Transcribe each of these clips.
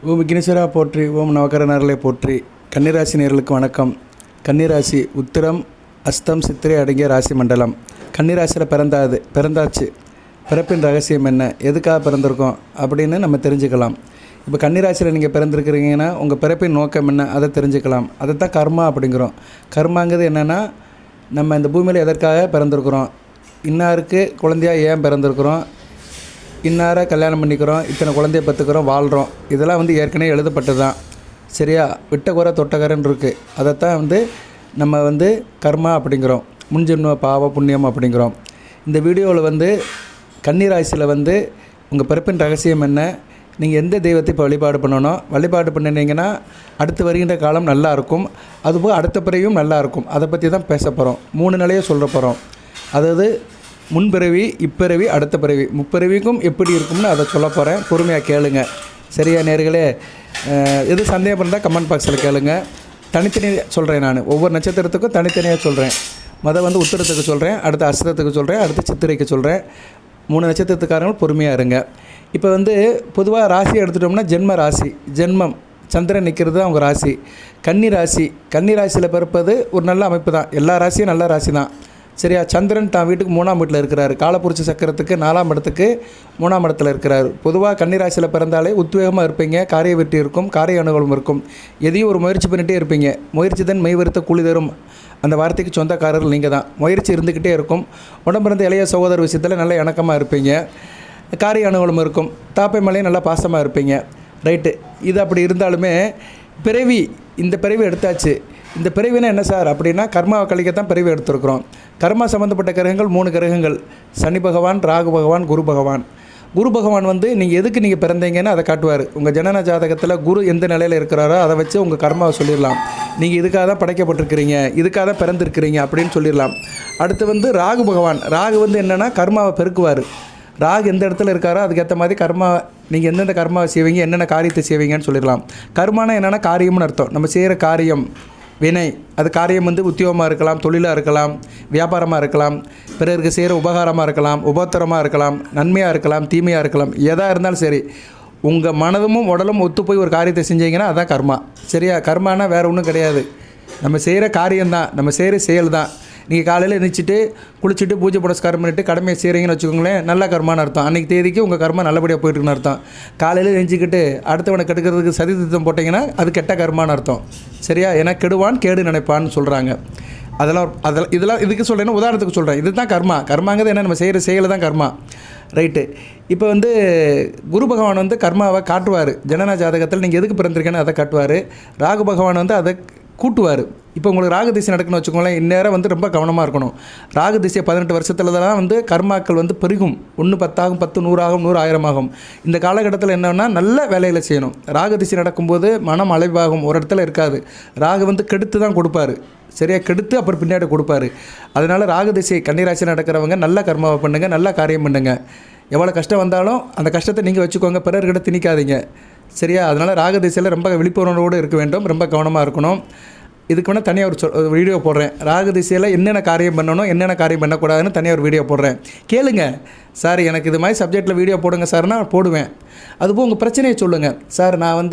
ஓம் விக்னேஸ்வரா போற்றி, ஓம் நவகரநர்களே போற்றி. கன்னிராசி நேயர்களுக்கு வணக்கம். கன்னிராசி உத்திரம் அஸ்தம் சித்திரை அடங்கிய ராசி மண்டலம். கன்னிராசியில் பிறந்தாச்சு. பிறப்பின் ரகசியம் என்ன, எதுக்காக பிறந்திருக்கோம் அப்படின்னு நம்ம தெரிஞ்சுக்கலாம். இப்போ கன்னிராசியில் நீங்கள் பிறந்திருக்கிறீங்கன்னா உங்கள் பிறப்பின் நோக்கம் என்ன அதை தெரிஞ்சுக்கலாம். அதை தான் கர்மா அப்படிங்கிறோம். கர்மாங்கிறது என்னென்னா, நம்ம இந்த பூமியில் எதற்காக பிறந்திருக்கிறோம், இன்னாருக்கு குழந்தையாக ஏன் பிறந்திருக்கிறோம், இன்னாரை கல்யாணம் பண்ணிக்கிறோம், இத்தனை குழந்தைய பெற்றுக்கிறோம், வாழ்கிறோம். இதெல்லாம் ஏற்கனவே எழுதப்பட்டது தான். சரியா? விட்ட குறை தொட்டகரன்னு இருக்குது. அதைத்தான் நம்ம கர்மா அப்படிங்கிறோம். முன்ஜென்ம பாவ புண்ணியம் அப்படிங்கிறோம். இந்த வீடியோவில் கன்னிராசியில் உங்கள் பிறப்பின் ரகசியம் என்ன, நீங்கள் எந்த தெய்வத்தை இப்போ வழிபாடு பண்ணணும், வழிபாடு பண்ணினீங்கன்னா அடுத்து வருகின்ற காலம் நல்லாயிருக்கும், அதுபோல் அடுத்த பிறவியும் நல்லாயிருக்கும். அதை பற்றி தான் பேச போகிறோம். 3 நிலையை சொல்ல போகிறோம். அதாவது முன்பிறவி, இப்பிறவி, அடுத்த பிறவி, முப்பிறவிக்கும் எப்படி இருக்கும்னு அதை சொல்ல போகிறேன். பொறுமையாக கேளுங்க. சரியா நேயர்களே? எது சந்தேகம் இருந்தால் கமெண்ட் பாக்ஸில் கேளுங்க. தனித்தனி சொல்கிறேன். நான் ஒவ்வொரு நட்சத்திரத்துக்கும் தனித்தனியாக சொல்கிறேன். உத்திரத்துக்கு சொல்கிறேன், அடுத்து அஸ்தத்துக்கு சொல்கிறேன், அடுத்து சித்திரைக்கு சொல்கிறேன். 3 நட்சத்திரத்துக்காரங்க பொறுமையாக இருங்க. இப்போ பொதுவாக ராசி எடுத்துட்டோம்னா ஜென்ம ராசி, ஜென்மம் சந்திரன் நிற்கிறது தான் அவங்க ராசி. கன்னி ராசியில் பிறப்பது ஒரு நல்ல அமைப்பு தான். எல்லா ராசியும் நல்ல ராசி தான். சரியா? சந்திரன் தான் வீட்டுக்கு 3ஆம் வீட்டில் இருக்கிறார். காலப்புருஷ சக்கரத்துக்கு 4ஆம் இடத்துக்கு 3ஆம் இடத்துல இருக்கிறார். பொதுவாக கன்னிராசியில் பிறந்தாலே உத்வேகமாக இருப்பீங்க. காரிய வெற்றி இருக்கும், காரிய அனுகூலம் இருக்கும். எதையும் ஒரு முயற்சி பண்ணிகிட்டே இருப்பீங்க. முயற்சி தான் மெய்வருத்த கூலி தரும். அந்த வார்த்தைக்கு சொந்தக்காரர்கள் நீங்கள் தான். முயற்சி இருந்துக்கிட்டே இருக்கும். உடம்பிறந்த இளைய சகோதர விஷயத்தில் நல்ல இணக்கமாக இருப்பீங்க. காரிய அனுகூலம் இருக்கும். தாப்பை மலையும் நல்லா பாசமாக இருப்பீங்க. ரைட்டு. இது அப்படி இருந்தாலுமே இந்த பிறவி எடுத்தாச்சு. இந்த பிறவினா என்ன சார் அப்படின்னா, கர்மாவை கழிக்கத்தான் பிறவி எடுத்துருக்குறோம். கர்மா சம்மந்தப்பட்ட கிரகங்கள் 3 கிரகங்கள்: சனி பகவான், ராகு பகவான், குரு பகவான். குரு பகவான் நீங்கள் எதுக்கு நீங்கள் பிறந்தீங்கன்னு அதை காட்டுவார். உங்கள் ஜனன ஜாதகத்தில் குரு எந்த நிலையில் இருக்கிறாரோ அதை வச்சு உங்கள் கர்மாவை சொல்லிடலாம். நீங்கள் இதுக்காக தான் படைக்கப்பட்டிருக்கிறீங்க, இதுக்காக தான் பிறந்திருக்கிறீங்க அப்படின்னு சொல்லிடலாம். அடுத்து ராகு பகவான். ராகு என்னென்னா கர்மாவை பெருக்குவார். ராகு எந்த இடத்துல இருக்காரோ அதுக்கேற்ற மாதிரி கர்மா, நீங்கள் எந்தெந்த கர்மாவை செய்வீங்க, என்னென்ன காரியத்தை செய்வீங்கன்னு சொல்லிடலாம். கர்மானா என்னென்னா காரியம்னு அர்த்தம். நம்ம செய்கிற காரியம் வினை. அது காரியம் உத்தியோகமாக இருக்கலாம், தொழிலாக இருக்கலாம், வியாபாரமாக இருக்கலாம், பிறருக்கு செய்கிற உபகாரமாக இருக்கலாம், உபத்திரமாக இருக்கலாம், நன்மையாக இருக்கலாம், தீமையாக இருக்கலாம். எதாக இருந்தாலும் சரி, உங்கள் மனதும் உடலும் ஒத்து போய் ஒரு காரியத்தை செஞ்சீங்கன்னா அதுதான் கர்மா. சரியா? கர்மானா வேறு ஒன்றும் கிடையாது. நம்ம செய்கிற காரியம்தான், நம்ம செய்கிற செயல் தான். நீங்கள் காலையில் எழுந்திரிச்சிட்டு குளிச்சுட்டு பூஜை புனஸ்காரம் பண்ணிவிட்டு கடமையை செய்கிறீங்கன்னு வச்சுக்கோங்களேன், நல்ல கர்மான்னு அர்த்தம். அன்றைக்கி தேதிக்கு உங்கள் கர்மா நல்லபடியாக போயிட்டுருக்குன்னு அர்த்தம். காலையில் எழுந்திக்கிட்டு அடுத்தவனை கெடுக்கிறதுக்கு சதி திட்டம் போட்டிங்கன்னா அது கெட்ட கர்மான்னு அர்த்தம். சரியா? ஏன்னா கெடுவான் கேடு நினைப்பான்னு சொல்கிறாங்க. இதெல்லாம் இதுக்கு சொல்கிறேன்னா உதாரணத்துக்கு சொல்கிறேன். இது தான் கர்மா. கர்மாங்கிறது என்ன, நம்ம செய்கிற செயல் தான் கர்மா. ரைட்டு. இப்போ குரு பகவான் கர்மாவை காட்டுவார். ஜனன ஜாதகத்தில் நீங்கள் எதுக்கு பிறந்திருக்கேன்னு அதை காட்டுவார். ராகு பகவான் அதை கூட்டுவார். இப்போ உங்களுக்கு ராகு திசை நடக்குன்னு வச்சுக்கோங்களேன், இந்நேரம் ரொம்ப கவனமாக இருக்கணும். ராகு திசை 18 வருஷத்தில் தான் கர்மாக்கள் பெருகும். 1 10 ஆகும், 10 100 ஆகும், 100 1000 ஆகும். இந்த காலகட்டத்தில் என்னென்னா நல்ல வேலையில் செய்யணும். ராகு திசை நடக்கும்போது மனம் அலைவாகும், ஒரு இடத்துல இருக்காது. ராகு கெடுத்து தான் கொடுப்பாரு. சரியாக கெடுத்து அப்புறம் பின்னாடி கொடுப்பாரு. அதனால் ராகு திசை கன்னிராசி நடக்கிறவங்க நல்ல கர்மாவை பண்ணுங்கள், நல்ல காரியம் பண்ணுங்கள். எவ்வளோ கஷ்டம் வந்தாலும் அந்த கஷ்டத்தை நீங்கள் வச்சுக்கோங்க, பிறர்கிட்ட திணிக்காதீங்க. சரியா? அதனால் ராகு திசையில் ரொம்ப விழிப்புணர்வோடு இருக்க வேண்டும், ரொம்ப கவனமாக இருக்கணும். இதுக்கு வேணால் தனியாக ஒரு வீடியோ போடுறேன். ராகு திசையில் என்னென்ன காரியம் பண்ணணும், என்னென்ன காரியம் பண்ணக்கூடாதுன்னு தனியாக ஒரு வீடியோ போடுறேன். கேளுங்க. சார் எனக்கு இது மாதிரி சப்ஜெக்டில் வீடியோ போடுங்க சார், நான் போடுவேன். அதுபோல் உங்கள் பிரச்சனையை சொல்லுங்கள். சார் நான்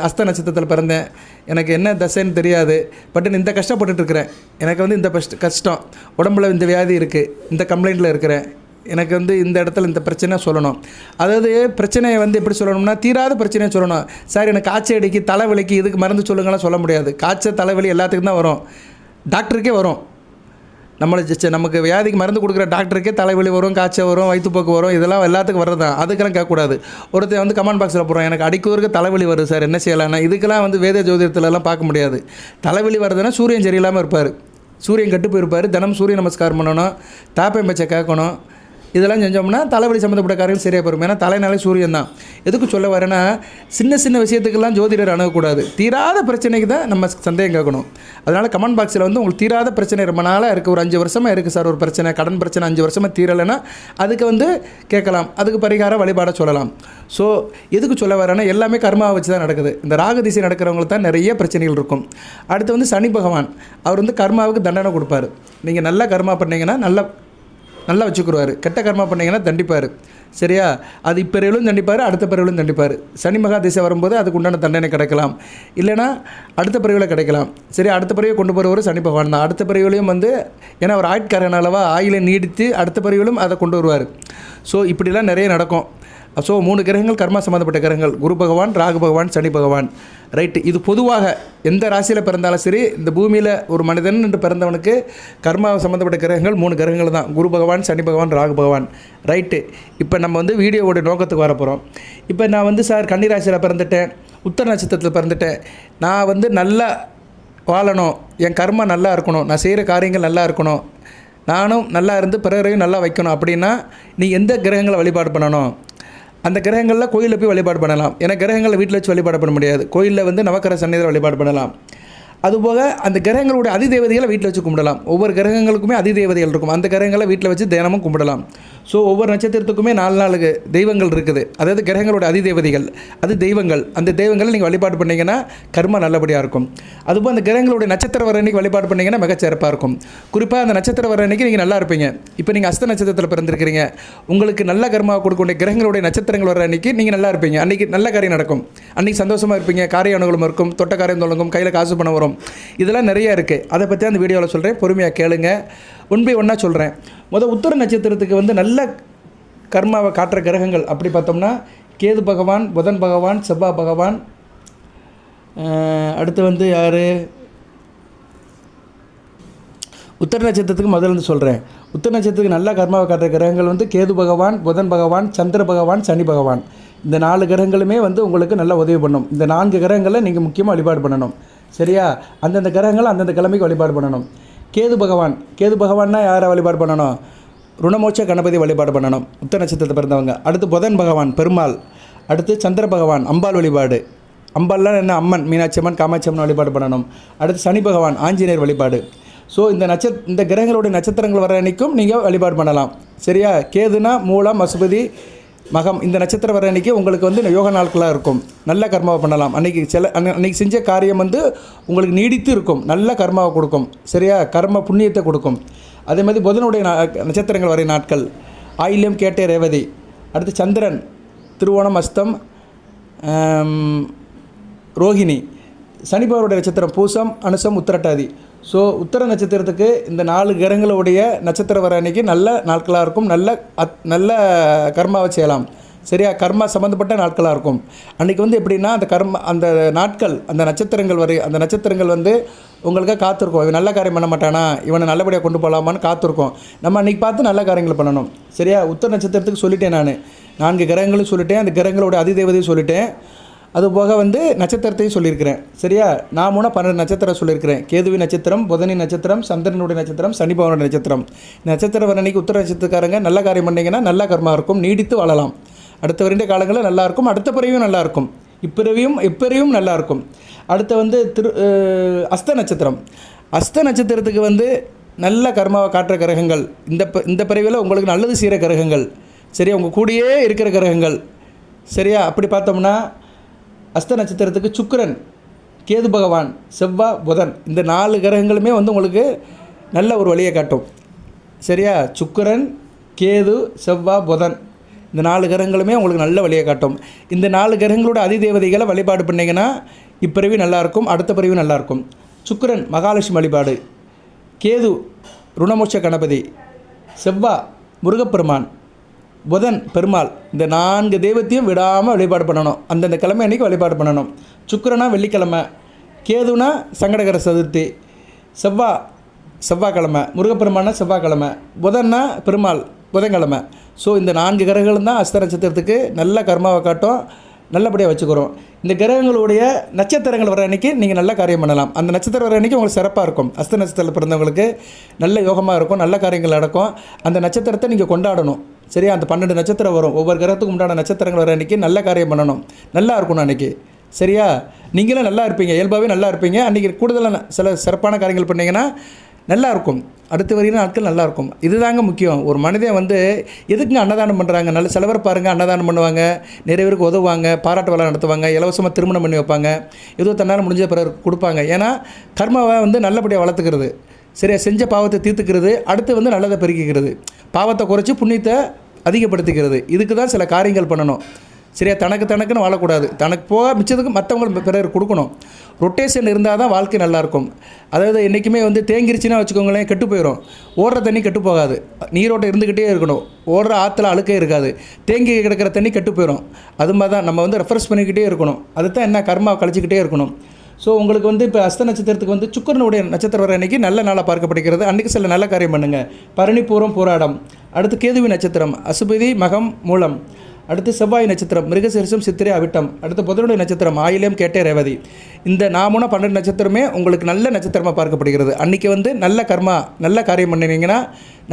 அஸ்த நட்சத்திரத்தில் பிறந்தேன், எனக்கு என்ன தசைன்னு தெரியாது, பட் இந்த கஷ்டப்பட்டுருக்கிறேன், எனக்கு இந்த கஷ்டம், உடம்புல இந்த வியாதி இருக்குது, இந்த கம்ப்ளைண்ட்டில் இருக்கிறேன், எனக்கு இந்த இடத்துல இந்த பிரச்சனை சொல்லணும். அதாவது பிரச்சனையை எப்படி சொல்லணும்னா, தீராத பிரச்சனையை சொல்லணும். சார் எனக்கு காய்ச்சல் அடிக்கி, தலைவலிக்கு, இதுக்கு மருந்து சொல்லுங்களாம் சொல்ல முடியாது. காய்ச்சல் தலைவலி எல்லாத்துக்கும் தான் வரும், டாக்டருக்கே வரும். நமக்கு வியாதிக்கு மருந்து கொடுக்குற டாக்டருக்கே தலைவலி வரும், காய்ச்சல் வரும், வயிற்றுப்போக்கு வரும், இதெல்லாம் எல்லாத்துக்கும் வர்றது தான். அதுக்கெல்லாம் கேட்கக்கூடாது. ஒருத்தர் கமெண்ட் பாக்ஸில் போடுறோம், எனக்கு அடிக்கோருக்கு தலைவலி வருது சார், என்ன செய்யலாம்னா, இதுக்கெல்லாம் வேத ஜோதிடத்துலலாம் பார்க்க முடியாது. தலைவலி வருதுன்னா சூரியன் சரியில்லாமல் இருப்பார், சூரியன் கெட்டு போயிருப்பார். தினம் சூரிய நமஸ்காரம் பண்ணணும், தாப்பை பச்சை கேட்கணும். இதெல்லாம் செஞ்சோம்னா தலைவலி சம்மந்தப்பட்ட காரியங்கள் சரியாக போகும். ஏன்னா தலைனாலே சூரியன் தான். எதுக்கு சொல்ல வரேன்னா, சின்ன விஷயத்துக்கெல்லாம் ஜோதிடர் அணுகக்கூடாது. தீராத பிரச்சனைக்கு தான் நம்ம சந்தேகம் கேட்கணும். அதனால் கமெண்ட் பாக்ஸில் உங்களுக்கு தீராத பிரச்சனை ரொம்ப நாளாக இருக்குது, ஒரு 5 வருஷமாக இருக்குது சார் ஒரு பிரச்சனை, கடன் பிரச்சனை 5 வருஷமாக தீரலைன்னா அதுக்கு கேட்கலாம், அதுக்கு பரிகார வழிபாட சொல்லலாம். ஸோ எதுக்கு சொல்ல வரேன்னா, எல்லாமே கர்மாவை வச்சு தான் நடக்குது. இந்த ராகு திசை நடக்கிறவங்களுக்கு தான் நிறைய பிரச்சனைகள் இருக்கும். அடுத்து சனி பகவான், அவர் கர்மாவுக்கு தண்டனை கொடுப்பார். நீங்கள் நல்லா கர்மா பண்ணிங்கன்னா நல்லா வச்சுக்கிடுவார், கெட்ட கர்மா பண்ணிங்கன்னா தண்டிப்பார். சரியா? அது இப்பிறவிலும் தண்டிப்பார், அடுத்த பிறவிலும் தண்டிப்பார். சனி மகா திசை வரும்போது அதுக்கு உண்டான தண்டனை கிடைக்கலாம், இல்லைனா அடுத்த பிறவியில் கிடைக்கலாம். சரி, அடுத்த பிறவியை கொண்டு போகிறவர் சனி பகவான் தான். அடுத்த பிறவிலையும் வந்து ஏன்னா அவர் ஆயுட்காரன் அளவாக ஆயிலை நீடித்து அடுத்த பிறவிலும் அதை கொண்டு வருவார். ஸோ இப்படிலாம் நிறைய நடக்கும். ஸோ 3 கிரகங்கள் கர்மா சம்மந்தப்பட்ட கிரகங்கள்: குரு பகவான், ராகு பகவான், சனி பகவான். ரைட்டு. இது பொதுவாக எந்த ராசியில் பிறந்தாலும் சரி, இந்த பூமியில் ஒரு மனிதன் என்று பிறந்தவனுக்கு கர்மா சம்மந்தப்பட்ட கிரகங்கள் 3 கிரகங்கள் தான்: குரு பகவான், சனி பகவான், ராகு பகவான். ரைட்டு. இப்போ நம்ம வந்து வீடியோவோட நோக்கத்துக்கு வரப்போகிறோம். இப்போ நான் வந்து சார் கன்னி ராசியில் பிறந்துட்டேன், உத்தர நட்சத்திரத்தில் பிறந்துட்டேன், நான் வந்து நல்லா வாழணும், என் கர்மா நல்லா இருக்கணும், நான் செய்கிற காரியங்கள் நல்லா இருக்கணும், நானும் நல்லா இருந்து பிறரையும் நல்லா வைக்கணும் அப்படின்னா நீ எந்த கிரகங்களை வழிபாடு பண்ணணும்? அந்த கிரகங்களில் கோயிலில் போய் வழிபாடு பண்ணலாம். ஏன்னா கிரகங்களை வீட்டில் வச்சு வழிபாடு பண்ண முடியாது. கோயிலில் வந்து நவக்கிரக சந்நிதியில் வழிபாடு பண்ணலாம். அதுபோக அந்த கிரகங்களுடைய அதிதேவதைகளை வீட்டில் வச்சு கும்பிடலாம். ஒவ்வொரு கிரகங்களுக்குமே அதிதேவதைகள் இருக்கும். அந்த கிரகங்களை வீட்டில் வச்சு தினமும் கும்பிடலாம். ஸோ ஒவ்வொரு நட்சத்திரத்துக்குமே 4 தெய்வங்கள் இருக்குது. அதாவது கிரகங்களோட அதிதேவதைகள், அது தெய்வங்கள். அந்த தெய்வங்களை நீங்கள் வழிபாடு பண்ணிங்கன்னா கர்மா நல்லபடியாக இருக்கும். அதுபோல் அந்த கிரகங்களுடைய நட்சத்திரம் வர அன்றைக்கி வழிபாடு பண்ணிங்கன்னா மிகச்சிறப்பாக இருக்கும். குறிப்பாக அந்த நட்சத்திரம் வர அன்றைக்கி நீங்கள் நல்லா இருப்பீங்க. இப்போ நீங்கள் அஸ்த நட்சத்திரத்தில் பிறந்திருக்கிறீங்க, உங்களுக்கு நல்ல கர்மாவை கொடுக்கக்கூடிய கிரகங்களுடைய நட்சத்திரங்கள் வர அன்றைக்கி நீங்கள் நல்லா இருப்பீங்க. அன்றைக்கி நல்ல காரியம் நடக்கும், அன்றைக்கி சந்தோஷமாக இருப்பீங்க, காரிய அனுகூலம் இருக்கும், தொட்ட காரியம் தொடங்கும், கையில் காசு பணம் வரும். இதெல்லாம் நிறையா இருக்குது. அதை பற்றி அந்த வீடியோவில் சொல்கிறேன், பொறுமையாக கேளுங்க. ஒன் பை ஒன்னாக சொல்கிறேன். உத்தர நட்சத்திரத்துக்கு வந்து நல்ல கர்மாவை காட்டுற கிரகங்கள் அப்படி பார்த்தோம்னா கேது பகவான், புதன் பகவான், செவ்வாய் பகவான். அடுத்து வந்து யார்? உத்தர நட்சத்திரத்துக்கு முதல்ல சொல்கிறேன். உத்தர நட்சத்திரத்துக்கு நல்ல கர்மாவை காட்டுற கிரகங்கள் வந்து கேது பகவான், புதன் பகவான், சந்திர பகவான், சனி பகவான். இந்த 4 கிரகங்களுமே வந்து உங்களுக்கு நல்லா உதவி பண்ணும். இந்த 4 கிரகங்களை நீங்கள் முக்கியமாக வழிபாடு பண்ணணும். சரியா? அந்தந்த கிரகங்களை அந்தந்த கிழமைக்கு வழிபாடு பண்ணணும். கேது பகவான்னா யாரை வழிபாடு பண்ணணும்? ருணமோட்ச கணபதி வழிபாடு பண்ணணும், உத்தர நட்சத்திரத்தை பிறந்தவங்க. அடுத்து புதன் பகவான் பெருமாள். அடுத்து சந்திர பகவான் அம்பாள் வழிபாடு. அம்பாள்லாம் என்ன? அம்மன், மீனாட்சி அம்மன், காமாட்சி அம்மன் வழிபாடு பண்ணணும். அடுத்து சனி பகவான் ஆஞ்சநேயர் வழிபாடு. ஸோ இந்த கிரகங்களுடைய நட்சத்திரங்கள் வர அன்றைக்கும் நீங்கள் வழிபாடு பண்ணலாம். சரியா? கேதுனா மூலம், அசுபதி, மகம். இந்த நட்சத்திரம் வர அன்றைக்கி உங்களுக்கு வந்து யோக நாட்களாக இருக்கும். நல்ல கர்மாவை பண்ணலாம். அன்றைக்கி செஞ்ச காரியம் வந்து உங்களுக்கு நீடித்து இருக்கும், நல்ல கர்மாவை கொடுக்கும். சரியா? கர்ம புண்ணியத்தை கொடுக்கும். அதே மாதிரி புதனுடைய நட்சத்திரங்கள் வரை நாட்கள்: ஆயில்யம், கேட்டை, ரேவதி. அடுத்து சந்திரன் திருவோணம், அஸ்தம், ரோஹிணி. சனி பகவானுடைய நட்சத்திரம் பூசம், அனுசம், உத்திரட்டாதி. ஸோ உத்தர நட்சத்திரத்துக்கு இந்த 4 கிரகங்களுடைய நட்சத்திரம் வர அன்றைக்கி நல்ல நாட்களாக இருக்கும், நல்ல கர்மாவை செய்யலாம். சரியா? கர்மா சம்மந்தப்பட்ட நாட்களாக இருக்கும். அன்றைக்கி வந்து எப்படின்னா அந்த நாட்கள், அந்த நட்சத்திரங்கள் வந்து உங்களுக்காக காத்திருக்கும். இவன் நல்ல காரியம் பண்ண மாட்டானா, இவனை நல்லபடியாக கொண்டு போகலாமான்னு காத்திருக்கும். நம்ம அன்றைக்கி பார்த்து நல்ல காரியங்கள் பண்ணணும். சரியா? உத்தர நட்சத்திரத்துக்கு சொல்லிட்டேன், நான் 4 கிரகங்களும் சொல்லிட்டேன், அந்த கிரகங்களோட அதிதேவதையும் சொல்லிட்டேன், அதுபோக வந்து நட்சத்திரத்தையும் சொல்லியிருக்கிறேன். சரியா? நான் 12 நட்சத்திரம் சொல்லியிருக்கிறேன். கேதுவின் நட்சத்திரம், புதனின் நட்சத்திரம், சந்திரனுடைய நட்சத்திரம், சனி பகவானுடைய நட்சத்திரம். இந்த நட்சத்திரம் வர அன்றைக்கி உத்தர நட்சத்திரக்காரங்க நல்ல காரியம் பண்ணிங்கன்னா நல்ல கர்மா இருக்கும், நீடித்து வாழலாம். அடுத்த வருட காலங்களில் நல்லாயிருக்கும், அடுத்த பிறவியும் நல்லாயிருக்கும், இப்பறிவும் நல்லாயிருக்கும். அடுத்து வந்து அஸ்த நட்சத்திரத்துக்கு வந்து நல்ல கர்மாவை காட்டுற கிரகங்கள், இந்த பிறவியில் உங்களுக்கு நல்லது செய்கிற கிரகங்கள். சரியா? உங்கள் கூடயே இருக்கிற கிரகங்கள். சரியா? அப்படி பார்த்தோம்னா அஸ்த நட்சத்திரத்துக்கு சுக்கிரன், கேது பகவான், செவ்வாய், புதன். இந்த 4 கிரகங்களுமே வந்து உங்களுக்கு நல்ல ஒரு வழியை காட்டும். சரியா? சுக்கிரன், கேது, செவ்வாய், புதன். இந்த 4 கிரகங்களுமே உங்களுக்கு நல்ல வழியை காட்டும். இந்த 4 கிரகங்களோட அதிதேவதைகளை வழிபாடு பண்ணிங்கன்னா இப்பிறவி நல்லாயிருக்கும், அடுத்த பிறவி நல்லாயிருக்கும். சுக்கிரன் மகாலட்சுமி வழிபாடு, கேது ருணமோட்ச கணபதி, செவ்வாய் முருகப்பெருமான், புதன் பெருமாள். இந்த 4 தெய்வத்தையும் விடாமல் வழிபாடு பண்ணணும். அந்தந்த கிழமை அன்றைக்கி வழிபாடு பண்ணணும். சுக்கிரனா வெள்ளிக்கிழமை, கேதுனா சங்கடகர சதுர்த்தி, செவ்வாய்க்கிழமை, முருகப்பெருமானா செவ்வாய்க்கிழமை, புதன்னா பெருமாள் புதன்கிழமை. ஸோ இந்த 4 கிரகங்களும் தான் அஸ்த நட்சத்திரத்துக்கு நல்ல கர்மாவை காட்டும், நல்லபடியாக வச்சுக்கிறோம். இந்த கிரகங்களுடைய நட்சத்திரங்கள் வர அன்றைக்கி நீங்கள் நல்ல காரியம் பண்ணலாம். அந்த நட்சத்திரம் வர அன்றைக்கி உங்களுக்கு சிறப்பாக இருக்கும். அஸ்த நட்சத்திரத்தில் பிறந்தவங்களுக்கு நல்ல யோகமாக இருக்கும், நல்ல காரியங்கள் நடக்கும். அந்த நட்சத்திரத்தை நீங்கள் கொண்டாடணும். சரியா? அந்த 12 நட்சத்திரம் வரும். ஒவ்வொரு கிரகத்துக்கு உண்டான நட்சத்திரங்கள் வர அன்றைக்கி நல்ல காரியம் பண்ணணும், நல்லா இருக்கணும் அன்றைக்கி. சரியா? நீங்களும் நல்லா இருப்பீங்க, இயல்பாகவே நல்லா இருப்பீங்க. அன்றைக்கி கூடுதலான சில சிறப்பான காரியங்கள் பண்ணிங்கன்னா நல்லாயிருக்கும், அடுத்து வருகிற நாட்கள் நல்லாயிருக்கும். இதுதாங்க முக்கியம். ஒரு மனிதன் வந்து எதுக்குங்க அன்னதானம் பண்ணுறாங்க? நல்ல சில பேர் பாருங்கள், அன்னதானம் பண்ணுவாங்க, நிறைய பேருக்கு உதவுவாங்க, பாராட்டு விழா நடத்துவாங்க, இலவசமாக திருமணம் பண்ணி வைப்பாங்க, ஏதோ தன்னால் முடிஞ்ச பிறகு கொடுப்பாங்க. ஏன்னா கர்மாவை வந்து நல்லபடியாக வளர்த்துக்கிறது. சரியா? செஞ்ச பாவத்தை தீர்த்துக்கிறது, அடுத்து வந்து நல்லதை பெருக்கிக்கிறது. பாவத்தை குறைச்சி புண்ணியத்தை அதிகப்படுத்திக்கிறது. இதுக்கு தான் சில காரியங்கள் பண்ணணும். சரியா? தனக்குன்னு வாழக்கூடாது. தனக்கு போக மிச்சத்துக்கு மற்றவங்களுக்கு பிறர் கொடுக்கணும். ரொட்டேஷன் இருந்தால் தான் வாழ்க்கை நல்லாயிருக்கும். அதாவது என்றைக்குமே தேங்கிருச்சுன்னா வச்சுக்கோங்களேன், கெட்டு போயிடும். ஓடுற தண்ணி கெட்டு போகாது. நீரோட்டம் இருந்துக்கிட்டே இருக்கணும். ஓடுற ஆற்றுல அழுக்கே இருக்காது. தேங்கி கிடக்கிற தண்ணி கெட்டு போயிடும். அது மாதிரி தான் நம்ம ரெஃப்ரெஷ் பண்ணிக்கிட்டே இருக்கணும். அதுதான் என்ன கர்மா கழிச்சிக்கிட்டே இருக்கணும். ஸோ உங்களுக்கு இப்போ அஸ்த நட்சத்திரத்துக்கு சுக்கிரனுடைய நட்சத்திரம் வர அன்றைக்கி நல்ல நாளாக பார்க்கப்படுகிறது. அன்றைக்கி சில நல்ல காரியம் பண்ணுங்கள். பரணி, பூரம், போராடம். அடுத்து கேதுவி நட்சத்திரம், அசுபதி, மகம், மூலம். அடுத்து செவ்வாய் நட்சத்திரம், மிருகசீரிஷம், சித்திரை, அவிட்டம். அடுத்து புதனுடைய நட்சத்திரம், ஆயில்யம், கேட்டை, ரேவதி. இந்த 12 நட்சத்திரமே உங்களுக்கு நல்ல நட்சத்திரமாக பார்க்கப்படுகிறது. அன்றைக்கி நல்ல கர்மா நல்ல காரியம் பண்ணினீங்கன்னா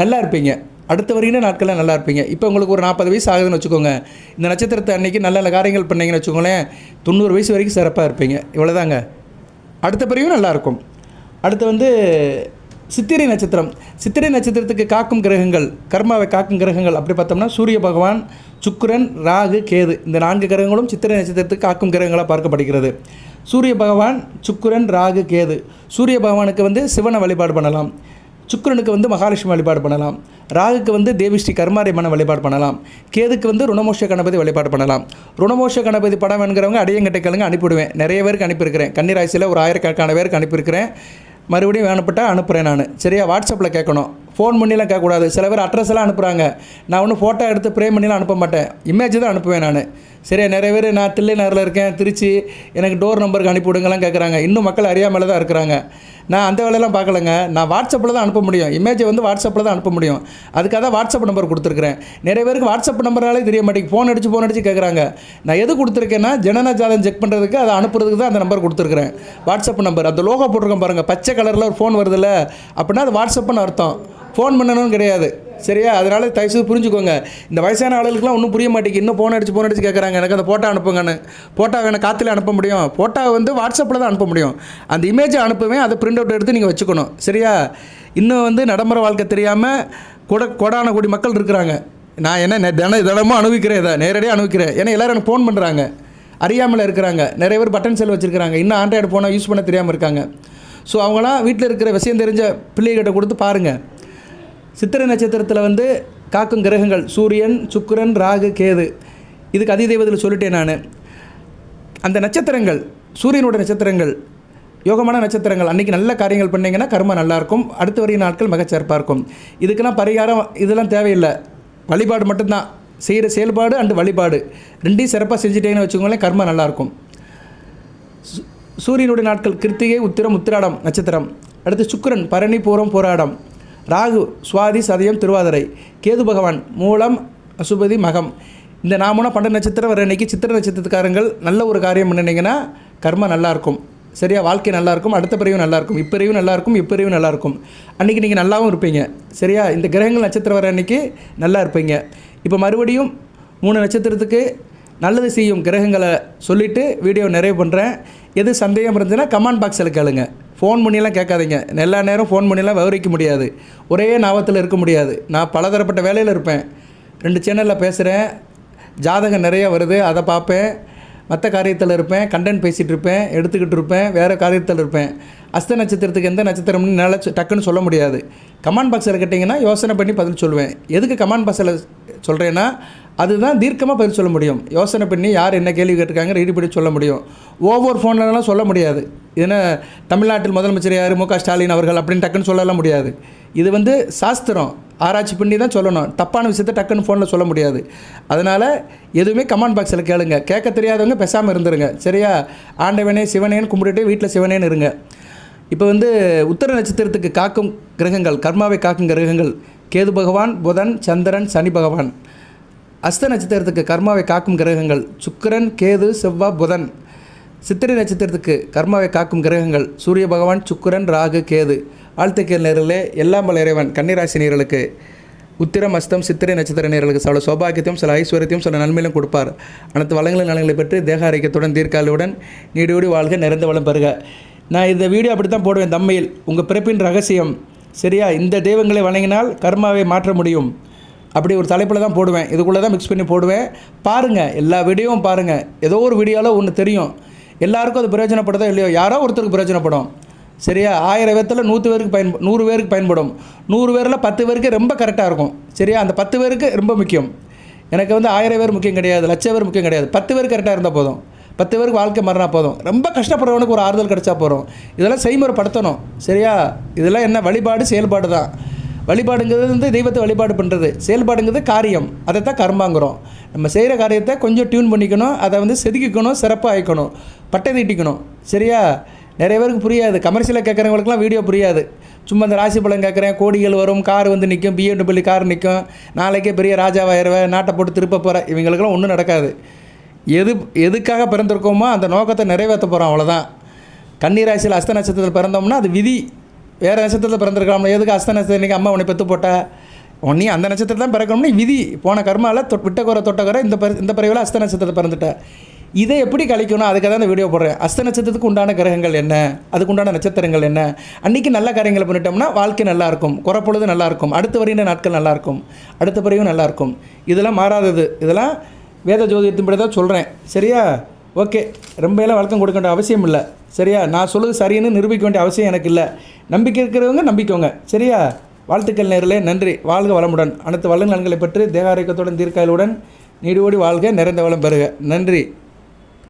நல்லா இருப்பீங்க. அடுத்த வரையின நாட்களில் நல்லா இருப்பீங்க. இப்போ உங்களுக்கு ஒரு 40 வயசு ஆகுதுன்னு வச்சுக்கோங்க. இந்த நட்சத்திரத்தை அன்றைக்கி நல்ல நல்ல காரியங்கள் பண்ணிங்கன்னு வச்சுக்கோங்களேன், 90 வயசு வரைக்கும் சிறப்பாக இருப்பீங்க. இவ்வளோதாங்க. அடுத்த பிறகும் நல்லாயிருக்கும். அடுத்து சித்திரை நட்சத்திரம். சித்திரை நட்சத்திரத்துக்கு காக்கும் கிரகங்கள், கர்மாவை காக்கும் கிரகங்கள் அப்படி பார்த்தோம்னா சூரிய பகவான், சுக்கிரன், ராகு, கேது. இந்த 4 கிரகங்களும் சித்திரை நட்சத்திரத்துக்கு காக்கும் கிரகங்களாக பார்க்கப்படுகிறது. சூரிய பகவான், சுக்கிரன், ராகு, கேது. சூரிய பகவானுக்கு சிவனை வழிபாடு பண்ணலாம். சுக்கிரனுக்கு மகாலட்சுமி வழிபாடு பண்ணலாம். ராகுக்கு தேவி ஸ்ரீ கர்மாரியம்மனை வழிபாடு பண்ணலாம். கேதுக்கு ருணமோஷ கணபதி வழிபாடு பண்ணலாம். ருணமோஷ கணபதி படம் வேணுங்கிறவங்க அடியங்கிட்ட கேளுங்க, அனுப்பிவிடுவேன். நிறைய பேருக்கு அனுப்பியிருக்கிறேன். கன்னிராசியில் ஒரு 1000கணக்கான பேருக்கு அனுப்பியிருக்கிறேன். மறுபடியும் வேணுப்பட்டால் அனுப்புகிறேன் நான். சரியா? வாட்ஸ்அப்பில் கேட்கணும், ஃபோன் பண்ணிலாம் கேட்கக்கூடாது. சில பேர் அட்ரஸ் எல்லாம் அனுப்புகிறாங்க. நான் ஒன்றும் ஃபோட்டோ எடுத்து ப்ரே பண்ணிலாம் அனுப்ப மாட்டேன். இமேஜ் தான் அனுப்புவேன் நான். சரியா? நிறைய பேர் நான் தில்லை நகரில் இருக்கேன், திருச்சி, எனக்கு டோர் நம்பருக்கு அனுப்பிவிடுங்கலாம் கேட்குறாங்க. இன்னும் மக்கள் அறியாமல் தான் இருக்கிறாங்க. நான் அந்த வேலையெல்லாம் பார்க்கலங்க. நான் வாட்ஸ்அப்பில் தான் அனுப்ப முடியும். இமேஜை வாட்ஸ்அப்பில் தான் அனுப்ப முடியும். அதுக்காக தான் வாட்ஸ்அப் நம்பர் கொடுத்துருக்குறேன். நிறைய பேருக்கு வாட்ஸ்அப் நம்பராலே தெரிய மாட்டேங்குது. ஃபோன் அடித்து கேட்குறாங்க. நான் எது கொடுத்துருக்கேன்னா ஜனன ஜாதகம் செக் பண்ணுறதுக்கு, அதை அனுப்புறதுக்கு தான் அந்த நம்பர் கொடுத்துருக்குறேன். வாட்ஸ்அப் நம்பர் அந்த லோகோ போட்டிருக்கேன் பாருங்கள், பச்சை கலரில் ஒரு ஃபோன் வருதில்ல, அப்படின்னா அது வாட்ஸ்அப்னு அர்த்தம். ஃபோன் பண்ணணும்னு கிடையாது. சரியா? அதனால் தயவுசெய்து புரிஞ்சுக்கோங்க. இந்த வயசான ஆளுகளுக்குலாம் ஒன்றும் புரிய மாட்டேங்குது. இன்னும் ஃபோன் அடித்து கேட்குறாங்க, எனக்கு அந்த ஃபோட்டோ அனுப்புங்கன்னு. ஃபோட்டோ வேணும், காற்றுல அனுப்ப முடியும். ஃபோட்டோ வாட்ஸ்அப்பில் தான் அனுப்ப முடியும். அந்த இமேஜை அனுப்புவேன், அதை பிரிண்ட் அவுட் எடுத்து நீங்கள் வச்சுக்கணும். சரியா? இன்னும் நடைமுறை வாழ்க்கை தெரியாமல் கொடான கூடி மக்கள் இருக்கிறாங்க. நான் என்ன தினமும் அனுபவிக்கிறேன், இதை நேரடியாக அனுபவிக்கிறேன். ஏன்னா எல்லோரும் எனக்கு ஃபோன் பண்ணுறாங்க, அறியாமல் இருக்கிறாங்க. நிறைய பேர் பட்டன் செல் வச்சுருக்கிறாங்க, இன்னும் ஆண்ட்ராய்டு ஃபோனை யூஸ் பண்ண தெரியாமல் இருக்காங்க. ஸோ அவங்களாம் வீட்டில் இருக்கிற விஷயம் தெரிஞ்ச பிள்ளைகிட்ட கொடுத்து பாருங்கள். சித்திரை நட்சத்திரத்தில் காக்கும் கிரகங்கள் சூரியன், சுக்கிரன், ராகு, கேது. இதுக்கு அதிதெய்வத்தில் சொல்லிட்டேன் நான். அந்த நட்சத்திரங்கள் சூரியனோட நட்சத்திரங்கள் யோகமான நட்சத்திரங்கள். அன்றைக்கி நல்ல காரியங்கள் பண்ணிங்கன்னா கர்மா நல்லாயிருக்கும். அடுத்த வரைய நாட்கள் மிகச்சிறப்பாக இருக்கும். இதுக்கெல்லாம் பரிகாரம் இதெல்லாம் தேவையில்லை. வழிபாடு மட்டும்தான். செய்கிற செயல்பாடு அண்டு வழிபாடு ரெண்டையும் சிறப்பாக செஞ்சுட்டேன்னு வச்சுக்கோங்களேன், கர்மா நல்லாயிருக்கும். சூரியனுடைய நாட்கள் கிருத்திகை, உத்திரம், உத்திராடம் நட்சத்திரம். அடுத்து சுக்கிரன், பரணி, பூரம், போராடம். ராகு, சுவாதி, சதயம், திருவாதிரை. கேது பகவான், மூலம், அசுபதி, மகம். இந்த 12 நட்சத்திரம் வர அன்றைக்கி சித்திரை நட்சத்திரக்காரங்கள் நல்ல ஒரு காரியம் பண்ணினீங்கன்னா கர்மா நல்லாயிருக்கும். சரியா? வாழ்க்கை நல்லாயிருக்கும். அடுத்த பிறகு நல்லாயிருக்கும். இப்பறிவும் நல்லாயிருக்கும். இப்பறிவும் நல்லாயிருக்கும். அன்றைக்கி நீங்கள் நல்லாவும் இருப்பீங்க. சரியா? இந்த கிரகங்கள் நட்சத்திரம் வர அன்றைக்கி நல்லா இருப்பீங்க. இப்போ மறுபடியும் 3 நட்சத்திரத்துக்கு நல்லது செய்யும் கிரகங்களை சொல்லிவிட்டு வீடியோ நிறைவு பண்ணுறேன். எது சந்தேகம் இருந்துச்சுன்னா கமெண்ட் பாக்ஸில் கேளுங்க. ஃபோன் பண்ணியெல்லாம் கேட்காதீங்க. எல்லா நேரம் ஃபோன் பண்ணியெல்லாம் விவரிக்க முடியாது. ஒரே நாவத்தில் இருக்க முடியாது. நான் பலதரப்பட்ட வேலையில் இருப்பேன். 2 சேனலில் பேசுகிறேன். ஜாதகம் நிறைய வருது, அதை பார்ப்பேன். மற்ற காரியத்தில் இருப்பேன். கண்டென்ட் பேசிகிட்டு இருப்பேன், எடுத்துக்கிட்டு இருப்பேன். வேறு காரியத்தில் இருப்பேன். அஸ்த நட்சத்திரத்துக்கு எந்த நட்சத்திரம்னு என்னால் டக்குன்னு சொல்ல முடியாது. கமெண்ட் பாக்ஸில் கேட்டிங்கன்னா யோசனை பண்ணி பதில் சொல்லுவேன். எதுக்கு கமெண்ட் பாக்ஸில் சொல்கிறேன்னா அதுதான் தீர்க்கமாக பதில் சொல்ல முடியும். யோசனை பண்ணி யார் என்ன கேள்வி கேட்டிருக்காங்க ரெடி பண்ணி சொல்ல முடியும். ஒவ்வொரு ஃபோன்லலாம் சொல்ல முடியாது. ஏன்னா தமிழ்நாட்டில் முதலமைச்சர் யார், மு.க. ஸ்டாலின் அவர்கள் அப்படின்னு டக்குன்னு சொல்லலாம் முடியாது. இது சாஸ்திரம், ஆராய்ச்சி பண்ணி தான் சொல்லணும். தப்பான விஷயத்தை டக்குன்னு ஃபோனில் சொல்ல முடியாது. அதனால் எதுவுமே கமெண்ட் பாக்ஸில் கேளுங்க. கேட்க தெரியாதவங்க பேசாமல் இருந்துருங்க. சரியா? ஆண்டவனே சிவனேன்னு கும்பிட்டுட்டு வீட்டில் சிவனேன்னு இருங்க. இப்போ உத்தர நட்சத்திரத்துக்கு காக்கும் கிரகங்கள், கர்மாவை காக்கும் கிரகங்கள் கேது பகவான், புதன், சந்திரன், சனி பகவான். அஸ்த நட்சத்திரத்துக்கு கர்மாவை காக்கும் கிரகங்கள் சுக்கிரன், கேது, செவ்வாய், புதன். சித்திரை நட்சத்திரத்துக்கு கர்மாவை காக்கும் கிரகங்கள் சூரிய பகவான், சுக்கிரன், ராகு, கேது. வாழ்த்துக்கள் நேர்களே. எல்லாம் வல்ல இறைவன் கன்னிராசி நேர்களுக்கு உத்திரம், அஸ்தம், சித்திரை நட்சத்திர நேர்களுக்கு சில சௌபாகியத்தையும் சில ஐஸ்வர்யத்தையும் சில நன்மையிலும் கொடுப்பார். அனைத்து வளங்களும் நலங்களை பெற்று தேக ஆரோக்கியத்துடன் தீர்க்காலுடன் நீடியோடி வாழ்க, நிறைந்த வளம் பெறுக. நான் இந்த வீடியோ அப்படி தான் போடுவேன் தம்மையில். உங்கள் பிறப்பின் ரகசியம். சரியா? இந்த தெய்வங்களை வணங்கினால் கர்மாவை மாற்ற முடியும். அப்படி ஒரு தலைப்பில் தான் போடுவேன். இதுக்குள்ளே தான் மிக்ஸ் பண்ணி போடுவேன். பாருங்கள், எல்லா வீடியோவும் பாருங்கள். ஏதோ ஒரு வீடியோவில் ஒன்று தெரியும். எல்லாருக்கும் அது பிரயோஜனப்படுதோ இல்லையோ, யாரோ ஒருத்தருக்கு பிரயோஜனப்படும். சரியா? 1000 பேர்த்தில் 100 பேருக்கு 100 பேருக்கு பயன்படும். 100 பேரில் 10 பேருக்கு ரொம்ப கரெக்டாக இருக்கும். சரியா? அந்த 10 பேருக்கு ரொம்ப முக்கியம். எனக்கு வந்து 1000 பேர் முக்கியம் கிடையாது, லட்சம் பேர் முக்கியம் கிடையாது. 10 பேர் கரெக்டாக இருந்தால் போதும். 10 பேருக்கு வாழ்க்கை மாறினா போதும். ரொம்ப கஷ்டப்படுறவனுக்கு ஒரு ஆறுதல் கிடைச்சா போதும். இதெல்லாம் செய்முறைப்படுத்தணும். சரியா? இதெல்லாம் என்ன வழிபாடு, செயல்பாடு தான். வழிபாடுங்கிறது வந்து தெய்வத்தை வழிபாடு பண்ணுறது, செயல்பாடுங்கிறது காரியம். அதை தான் கர்மாங்கிறோம். நம்ம செய்கிற காரியத்தை கொஞ்சம் டியூன் பண்ணிக்கணும், அதை வந்து செதுக்கிக்கணும், சிறப்பாக ஆயிக்கணும், பட்டை தீட்டிக்கணும். சரியா? நிறைய பேருக்கு புரியாது. கமர்ஷியலாக கேட்குறவங்களுக்குலாம் வீடியோ புரியாது. சும்மா இந்த ராசி பலன் கேட்குறேன், கோடிகள் வரும், கார் வந்து நிற்கும், BMW கார் நிற்கும், நாளைக்கே பெரிய ராஜாவாயிருவேன், நாட்டை போட்டு திருப்ப போகிறேன், இவங்களுக்கெல்லாம் ஒன்றும் நடக்காது. எதுக்காக பிறந்திருக்கோமோ அந்த நோக்கத்தை நிறைவேற்ற போகிறோம், அவ்வளோதான். கன்னி ராசியில் அஸ்த நட்சத்திரத்தில் பிறந்தோம்னா அது விதி. வேறு நட்சத்திரத்தில் பிறந்திருக்கலாம். எதுக்கு அஸ்த நட்சத்திரம் இன்றைக்கி அம்மா உன்னை பெற்று போட்ட, உன்னையும் அந்த நட்சத்திரத்தில் தான் பிறக்கணும்னு விதி. போன கர்மாவில் விட்டக்குறை தொட்டக்குறை இந்த பிறவியில் அஸ்த நட்சத்திரத்தில் பிறந்துட்டேன். இதை எப்படி கழிக்கணும், அதுக்காக தான் இந்த வீடியோ போடுறேன். அஸ்த நட்சத்திரத்துக்கு உண்டான கிரகங்கள் என்ன, அதுக்கு உண்டான நட்சத்திரங்கள் என்ன, அன்றைக்கி நல்ல காரியங்களை பண்ணிட்டோம்னா வாழ்க்கை நல்லாயிருக்கும், குறப்பொழுது நல்லாயிருக்கும், அடுத்து வருகின்ற நாட்கள் நல்லாயிருக்கும், அடுத்த பிறகும் நல்லாயிருக்கும். இதெல்லாம் மாறாதது. இதெல்லாம் வேத ஜோதிடத்தின்படி தான் சொல்கிறேன். சரியா? ஓகே. ரொம்ப எல்லாம் வழக்கம் கொடுக்க வேண்டிய அவசியம் இல்லை. சரியா? நான் சொல்லுது சரின்னு நிரூபிக்க வேண்டிய அவசியம் எனக்கு இல்லை. நம்பிக்கை இருக்கிறவங்க நம்பிக்கோங்க. சரியா? வாழ்த்துக்கள் நேயர்களே. நன்றி. வாழ்க வளமுடன். அனைத்து வள நலன்களை பெற்று தேக ஆரோக்கியத்துடன் தீர்க்காயலுடன் நீடுவோடி வாழ்க, நிறைந்த வளம் பெறுக. நன்றி.